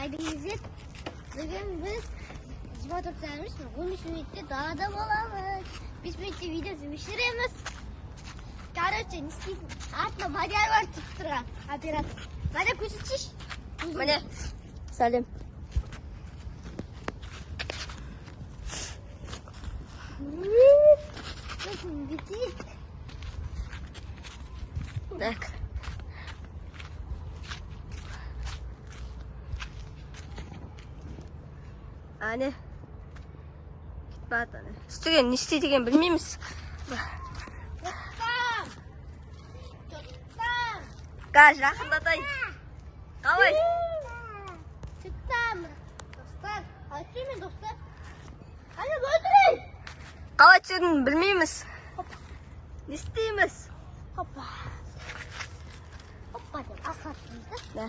Aydınızın bugün biz 24 saatmiş mi? 13 minütte dağda olamız. 5 minütte video sürüşürüz. Короче, нести atma bacağı var tutturan operatör. Bana küçük. Bana. Salim. Bakın bitik. Bak. Anne. Git bak anne. İstеген, ne istediğini bilmiyor musun? Gaz, жақындатайын. Қалай? Çıktım. Dostlar. Açayım mı dostlar? Hadi götürün. Қалай түсетінін білмейміз. Не істейміз? Hoppa. Hoppa деп асфальтымызды. Да.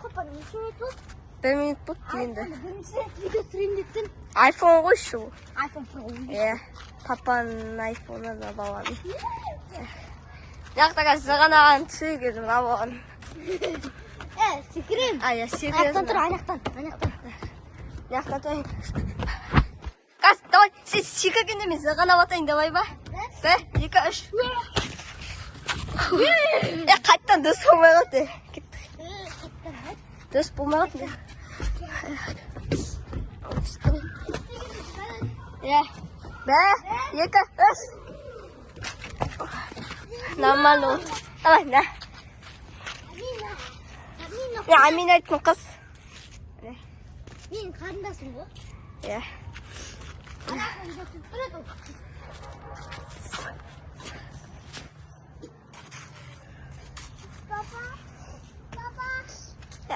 Hoppa неше минут болды? 1 минут болды енді. Бірінші рет видео түсірейін дедім. Айфон ғой шу. iPhone Pro. Иә. Папаның айфоны да баланың. Жақтаға сығанаған түсірген баланың. Секірем. Иә, секірем. Аяқтан тұр, аяқтан. Жақтан тұрайын. Газ, давай, сен секірген емес, сығанап атайын, давай ба? 1, 2, 3. Қайттан дос болмай қалды. Дос болмай қалды. Иә. 1, 2, 3. Нормально. Давай, да. Амин айттың қыз. Менің қарындасым ғой. Иә.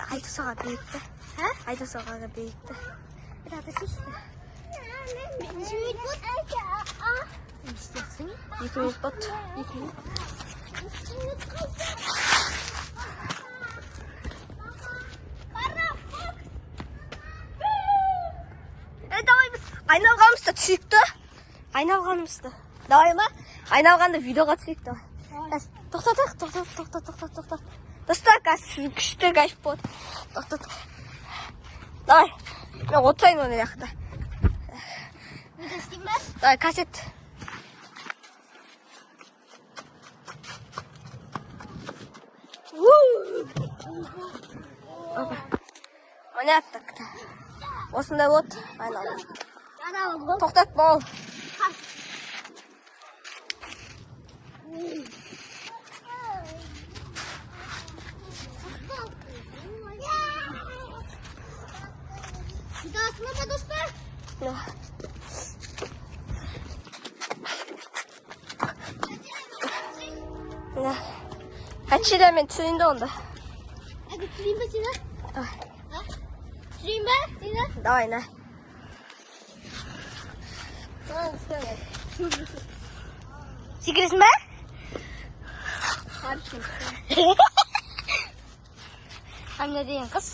Айда соға бейітті. Айда соға бейітті. Неше минут болды? Не істейсің? 2 минут болды. 2 минут. Давай біз айналғанымызды түсейікті. Айналғанымызды. Давай ма? Айналғанды видеоға түсейікті. Тоқта. Достар, күшті кайф болды. Тоқта. Давай. Мен отырайын оны яқта. Видео істейін ба? Давай, кассет. Міне аттық. Осындай от, айналды. Тоқтат бол. Видеосына ба достар? Қаншыда мен түсірейін онда. Түсірейін ба сені? Түсірейін ба сені? Давай, на. Секіресің ба? Қамда деген қыз.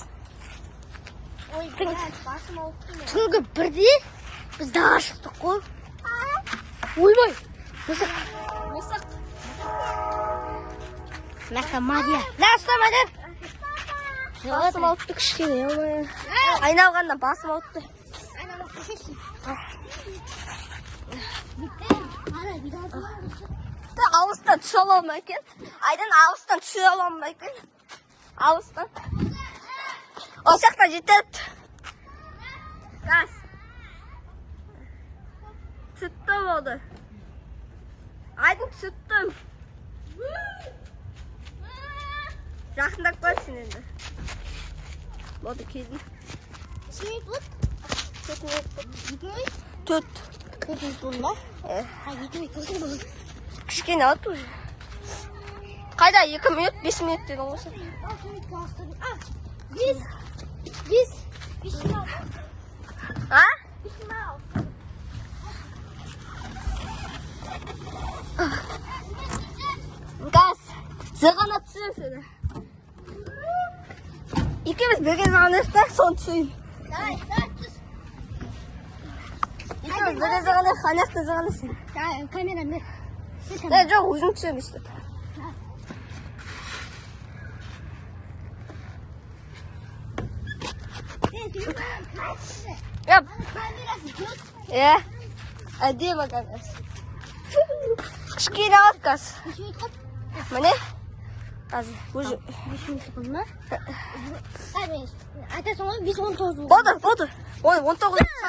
Түнгі бірде біз даға шықтық қой. Ойбай. Мысық. Мәка Мария. Ләсті мәдір. Басым ауытты кішкене. Айналғанда басым ауытты. Ауыстан түсе аламай екен. Айдан ауыстан түсе аламай екен. Ауыстан. Ол жақта жетеді. Газ. Түтті болды. Айдың түттім. Жақындап көрсін енді. Болды келдің. 2 минут болды? 4 минут болды. 2 минут? 4 минут болды ма? 2 минут болды. Кішкене от уже. Қайда 2 минут, 5 минут деген осы. 5 минут. А? Газ, зығана түсірем сені. Екеуміз бірге зығанайық та, соны түсірейін. Давай, түс. Екеуміз бірге зығанайық, аяқты зығанайсың. Камераны бер. Жоқ, өзім түсірем істеп. Yap. Kamerası göz. Ya. Hadi bakalım. Kışkıyla at kız. Bir şey kap. Mana? Az. Уже. Bir şey sıkılma. Hadi. Ata sonra biz 19. Bodur. 19.